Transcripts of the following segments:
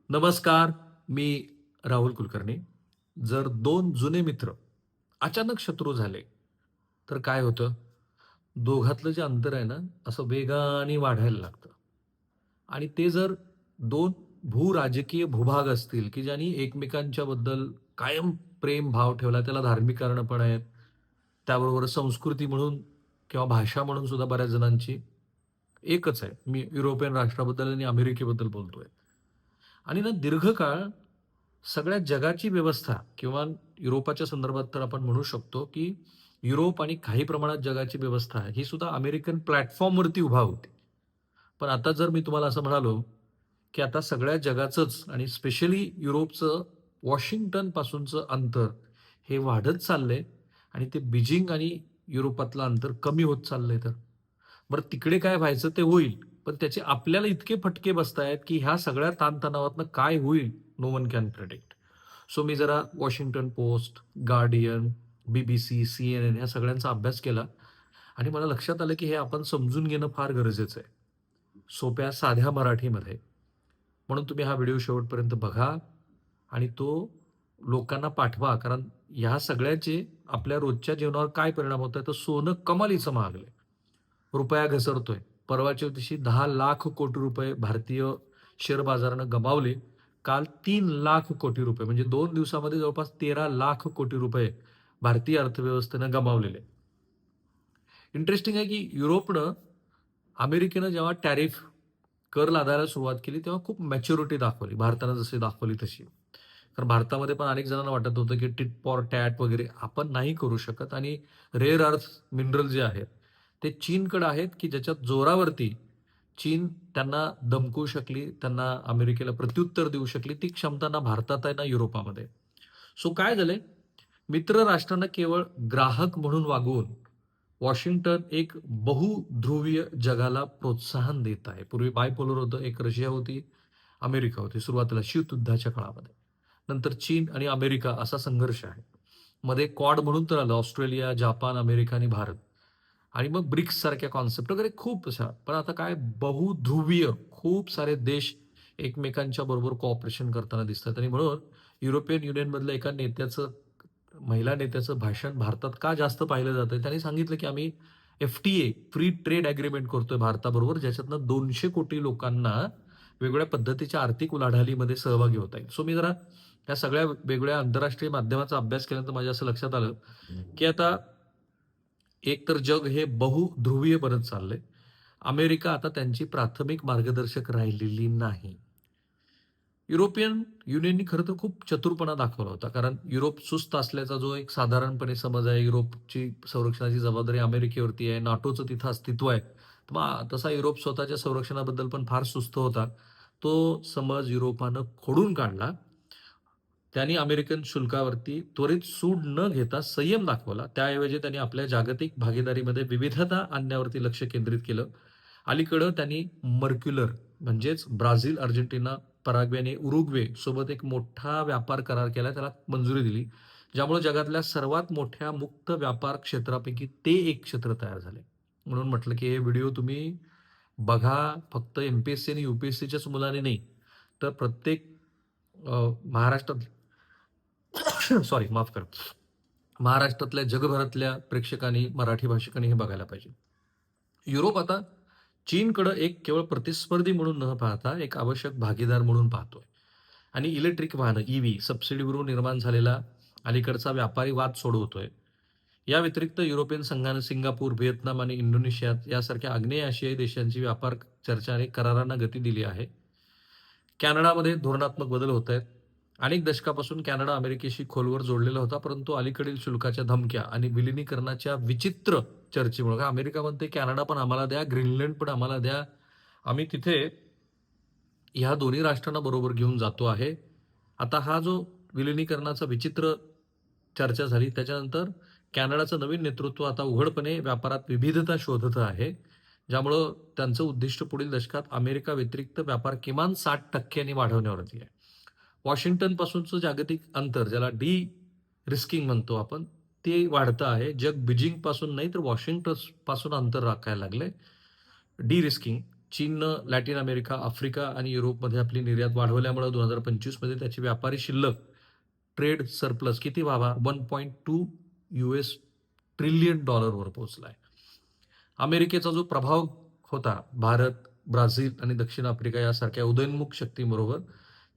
नमस्कार, मी राहुल कुलकर्णी. जर दोन जुने मित्र अचानक शत्रू झाले, तर काय होतं? दोघातलं जे अंतर आहे ना, असं वेगाने वाढायला लागतं. आणि ते जर दोन भूराजकीय भूभाग असतील, की ज्यांनी एकमेकांच्या बद्दल कायम प्रेम भाव ठेवला, त्याला धार्मिक कारणं पण आहेत. त्याबरोबर संस्कृती म्हणून किंवा भाषा म्हणून सुद्धा बऱ्याच जणांची एकच आहे. मी युरोपियन राष्ट्राबद्दल आणि अमेरिकेबद्दल बोलतोय. आणि ना दीर्घकाळ सगळ्या जगाची व्यवस्था किंवा युरोपाच्या संदर्भात तर आपण म्हणू शकतो, की युरोप आणि काही प्रमाणात जगाची व्यवस्था ही सुद्धा अमेरिकन प्लॅटफॉर्मवरती उभा होती. पण आता जर मी तुम्हाला असं म्हणालो, की आता सगळ्या जगाचंच आणि स्पेशली युरोपचं वॉशिंग्टन पासूनचं अंतर हे वाढत चाललंय आणि ते बीजिंग आणि युरोपातलं अंतर कमी होत चाललंय तर. बरं तिकडे काय व्हायचं ते होईल. पण त्याचे आपल्याला इतके फटके बसतायत, की ह्या सगळ्या ताणतणावातनं काय होईल? No one can predict. So मी जरा Washington Post, Guardian, BBC, CNN ह्या सगळ्यांचा अभ्यास केला आणि मला लक्षात आलं, की हे आपण समजून घेणं फार गरजेचं आहे. सोप्या साध्या मराठीमध्ये. म्हणून तुम्ही हा व्हिडिओ शेवटपर्यंत बघा आणि तो लोकांना पाठवा. कारण ह्या सगळ्याचे आपल्या रोजच्या जीवनावर काय परिणाम होत आहे, तर सोनं कमालीचं महागलंय. रुपया घसरतोय. परवाच्या दिवशी 10 लाख कोटी रुपये भारतीय शेअर बाजारानं गमावले. काल 3 लाख कोटी रुपये म्हणजे 2 दिवसामध्ये जवळपास 13 लाख कोटी रुपये भारतीय अर्थव्यवस्थेनं गमावलेले. इंटरेस्टिंग आहे की युरोपनं, अमेरिकेनं जेव्हा टॅरिफ कर लादायला सुरुवात केली, तेव्हा खूप मॅच्युरिटी दाखवली. भारतानं जशी दाखवली तशी. कारण भारतामध्ये पण अनेक जणांना वाटत होतं, की टिट फॉर टॅट वगैरे आपण नाही करू शकत आणि रेअर अर्थ मिनरल जे आहेत, ते चीनकडे आहेत, की ज्याच्या जोरावरती चीन त्यांना दमकवू शकली, त्यांना अमेरिकेला प्रत्युत्तर देऊ शकली. ती क्षमता ना भारतात आहे ना युरोपामध्ये. सो काय झालंय, मित्र राष्ट्रांना केवळ ग्राहक म्हणून वागवून वॉशिंग्टन एक बहुध्रुवीय जगाला प्रोत्साहन देत आहे. पूर्वी बायपोलर होतं. एक रशिया होती, अमेरिका होती सुरुवातीला शीतयुद्धाच्या काळामध्ये. नंतर चीन आणि अमेरिका असा संघर्ष आहे. मध्ये क्वाड म्हणून तर आलं ऑस्ट्रेलिया, जापान, अमेरिका आणि भारत. आणि मग ब्रिक्स सारख्या कॉन्सेप्ट वगैरे खूप अशा. पण आता काय बहुध्रुवीय खूप सारे देश एकमेकांच्या बरोबर कोऑपरेशन करताना दिसतात आणि म्हणून युरोपियन युनियनमधल्या एका नेत्याचं, महिला नेत्याचं भाषण भारतात का जास्त पाहिलं जातंय? त्यांनी सांगितलं, की आम्ही FTA फ्री ट्रेड एग्रीमेंट करतोय भारताबरोबर, ज्याच्यातनं 200 कोटी लोकांना वेगवेगळ्या पद्धतीच्या आर्थिक उलाढालीमध्ये सहभागी होता येईल. सो मी जरा या सगळ्या वेगवेगळ्या आंतरराष्ट्रीय माध्यमाचा अभ्यास केल्यानंतर माझ्या असं लक्षात आलं, की आता एक तर जग हे बहुध्रुवीय बनत चाललंय. अमेरिका आता त्यांची प्राथमिक मार्गदर्शक राहिलेली नाही. युरोपियन युनियननी खरं तर खूप चतुरपणा दाखवला होता. कारण युरोप सुस्त असल्याचा जो एक साधारणपणे समज आहे, युरोपची संरक्षणाची जबाबदारी अमेरिकेवरती आहे, नाटोचं तिथं अस्तित्व आहे. तर मग तसा युरोप स्वतःच्या संरक्षणाबद्दल पण फार सुस्त होता. तो समज युरोपानं खोडून काढला. त्यांनी अमेरिकन शुल्कावरती त्वरित सूड न घेता संयम दाखवला. त्याऐवजी त्यांनी आपल्या जागतिक भागीदारीमध्ये विविधता आणण्यावरती लक्ष केंद्रित केलं. अलीकडं त्यांनी मर्क्युलर म्हणजेच ब्राझील, अर्जेंटिना, पराग्वे आणि उरुग्वे सोबत एक मोठा व्यापार करार केला. त्याला मंजुरी दिली. ज्यामुळे जगातल्या सर्वात मोठ्या मुक्त व्यापार क्षेत्रापैकी ते एक क्षेत्र तयार झाले. म्हणून म्हटलं, की हे व्हिडिओ तुम्ही बघा. फक्त MPSC आणि UPSCच्याच मुलांनी नाही, तर प्रत्येक महाराष्ट्रात सॉरी माफ करा. महाराष्ट्रातल्या, जगभरातल्या प्रेक्षकांनी, मराठी भाषिकांनी हे बघायला पाहिजे. युरोप आता चीनकडे एक केवळ प्रतिस्पर्धी म्हणून न पाहता एक आवश्यक भागीदार म्हणून पाहतोय. आणि इलेक्ट्रिक वाहनं सबसिडीवरून निर्माण झालेला अलीकडचा व्यापारी वाद सोडवतोय. या व्यतिरिक्त युरोपियन संघानं सिंगापूर, व्हिएतनाम आणि इंडोनेशिया यासारख्या आग्नेय आशियाई देशांची व्यापार चर्चा आणि करारांना गती दिली आहे. कॅनडामध्ये धोरणात्मक बदल होत आहेत. अनेक दशकापासून कॅनडा अमेरिकेशी खोलवर जोडलेला होता, परंतु अलीकडील शुल्काच्या धमक्या आणि विलिनीकरणाच्या विचित्र चर्चेमुळे अमेरिका म्हणते, कॅनडा पण आम्हाला द्या, ग्रीनलँड पण आम्हाला द्या. आम्ही तिथे ह्या दोन्ही राष्ट्रांना बरोबर घेऊन जातो आहे. आता हा जो विलिनीकरणाचा विचित्र चर्चा झाली, त्याच्यानंतर कॅनडाचं नवीन नेतृत्व आता उघडपणे व्यापारात विविधता शोधत आहे. ज्यामुळं त्यांचं उद्दिष्ट पुढील दशकात अमेरिका व्यतिरिक्त व्यापार किमान 60% वाढवण्यावरती आहे. वॉशिंग्टनपासूनचं जागतिक अंतर, ज्याला डी रिस्किंग म्हणतो आपण, ते वाढतं आहे. जग बीजिंगपासून नाही तर वॉशिंग्टन पासून अंतर राखायला लागलंय. D risking. चीननं लॅटिन अमेरिका, आफ्रिका आणि युरोपमध्ये आपली निर्यात वाढवल्यामुळे 2025 मध्ये त्याची व्यापारी शिल्लक ट्रेड सरप्लस किती व्हावा? $1.2 ट्रिलियन वर पोहोचलाय. अमेरिकेचा जो प्रभाव होता भारत, ब्राझील आणि दक्षिण आफ्रिका यासारख्या उदयोन्मुख शक्तींबरोबर,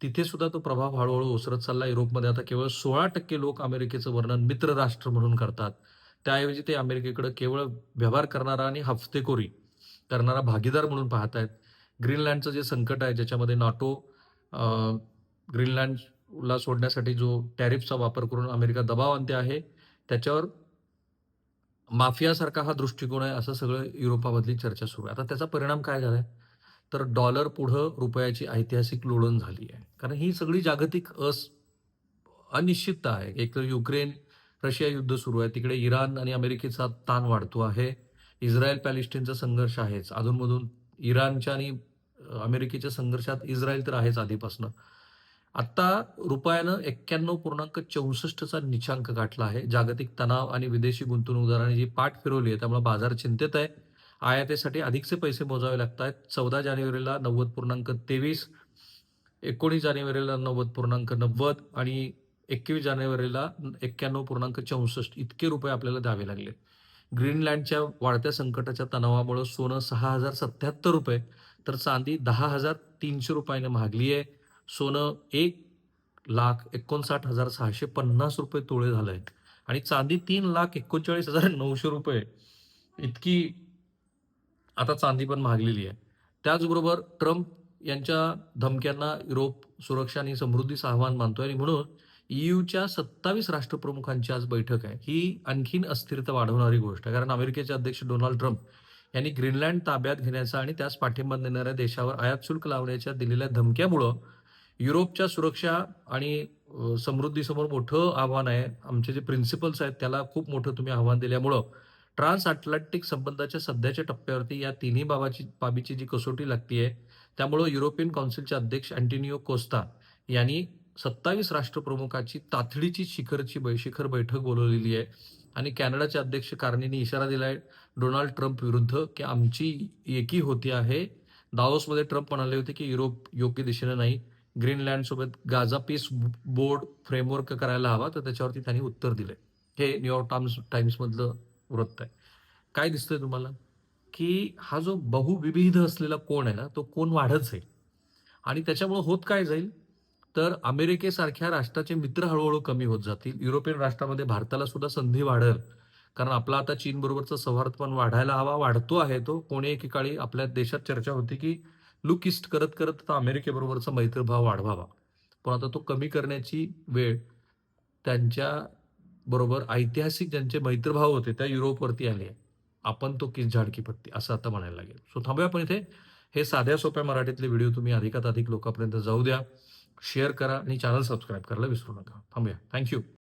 तिथे सुद्धा तो प्रभाव हळू-हळू ओसरत चालला. युरोपमध्ये आता केवळ 16% लोक अमेरिकेचं वर्णन मित्र राष्ट्र म्हणून करतात. त्याऐवजी ते अमेरिकेकडे केवळ व्यवहार करणारा आणि हफ्तेखोरी करणारा भागीदार म्हणून पाहतायत. ग्रीनलँडचं जे संकट आहे, ज्याच्यामध्ये नाटो अ, ग्रीनलँडला सोडण्यासाठी जो टॅरिफचा वापर करून अमेरिका दबाव आणते आहे, त्याच्यावर माफियासारखा हा दृष्टिकोन आहे, असं सगळं युरोपामधली चर्चा सुरू आहे. आता त्याचा परिणाम काय झालाय? तर डॉलर पुढं रुपयाची ऐतिहासिक लोळण झाली आहे. कारण ही सगळी जागतिक अनिश्चितता आहे. एक तर युक्रेन, रशिया युद्ध सुरू आहे. तिकडे इराण आणि अमेरिकेचा ताण वाढतो आहे. इस्रायल पॅलेस्टाईनचा संघर्ष आहेच. अधूनमधून इराणच्या आणि अमेरिकेच्या संघर्षात इस्रायल तर आहेच आधीपासून. आता रुपयानं 91.64 चा नीचांक गाठला आहे. जागतिक तणाव आणि विदेशी गुंतवणूकदारांनी जी पाठ फिरवली आहे, त्यामुळे बाजार चिंतेत आहे. आयातीसाठी अधिकचे पैसे मोजावे लागतायत. 14 जानेवारीला 90.23, 19 जानेवारीला 90.90 आणि 21 जानेवारीला 91.64 इतके रुपये आपल्याला द्यावे लागले. ग्रीनलँडच्या वाढत्या संकटाच्या तणावामुळे सोनं ₹6,077, तर चांदी ₹10,300 महागली आहे. सोनं ₹1,59,650 तोळे झालंय आणि चांदी ₹3,39,900 इतकी आता चांदी पण महागलेली आहे. त्याचबरोबर ट्रम्प यांच्या धमक्यांना युरोप सुरक्षा आणि समृद्धीचं आव्हान मानतोय आणि म्हणून ईयूच्या 27 राष्ट्रप्रमुखांची आज बैठक आहे. ही आणखीन अस्थिरता वाढवणारी गोष्ट आहे. कारण अमेरिकेचे अध्यक्ष डोनाल्ड ट्रम्प यांनी ग्रीनलँड ताब्यात घेण्याचा आणि त्यास पाठिंबा देणाऱ्या देशावर आयात शुल्क लावण्याच्या दिलेल्या धमक्यामुळं युरोपच्या सुरक्षा आणि समृद्धीसमोर मोठं आव्हान आहे. आमचे जे प्रिन्सिपल्स आहेत त्याला खूप मोठं तुम्ही आव्हान दिल्यामुळं ट्रान्स अटलांटिक संबंधाच्या सध्याच्या टप्प्यावरती या तिन्ही बाबीची जी कसोटी लागतीये, त्यामुळं युरोपियन काउन्सिलचे अध्यक्ष अँटोनियो कोस्टा यांनी 27 राष्ट्रप्रमुखाची तातडीची शिखर बैठक बोलावलेली आहे आणि कॅनडाचे अध्यक्ष कार्नीनी इशारा दिलाय डोनाल्ड ट्रम्प विरुद्ध, की आमची एकी होती आहे. दाओसमध्ये ट्रम्प म्हणाले होते, की युरोप योग्य दिशेने नाही. ग्रीनलँडसोबत गाझा पीस बोर्ड फ्रेमवर्क करायला हवा, तर त्याच्यावरती त्यांनी उत्तर दिलंय. हे न्यूयॉर्क टाइम्समधलं वृत्त आहे. काय दिसतंय तुम्हाला? की हा जो बहुविविध असलेला कोण आहे ना, तो कोण वाढत जाईल आणि त्याच्यामुळे होत काय जाईल, तर अमेरिकेसारख्या राष्ट्राचे मित्र हळू कमी होत जातील. युरोपियन राष्ट्रामध्ये भारताला सुद्धा संधी वाढेल. कारण आपला आता चीनबरोबरचा सौहार्द पण वाढायला हवा, वाढतो आहे तो. कोणी एकेकाळी आपल्या देशात चर्चा होती, की लुक ईस्ट करत आता अमेरिकेबरोबरचा मैत्रीभाव वाढवावा. पण आता तो कमी करण्याची वेळ त्यांच्या बरोबर ऐतिहासिक ज्यांचे मैत्रभाव होते त्या युरोपवरती आले आहे. आपण तो किस झाड की पत्ती असं आता म्हणायला लागेल. सो थांबूया आपण इथे. हे साध्या सोप्या मराठीतले व्हिडिओ तुम्ही अधिकात अधिक लोकांपर्यंत जाऊ द्या. शेअर करा आणि चॅनल सबस्क्राईब करायला विसरू नका. थांबूया. थँक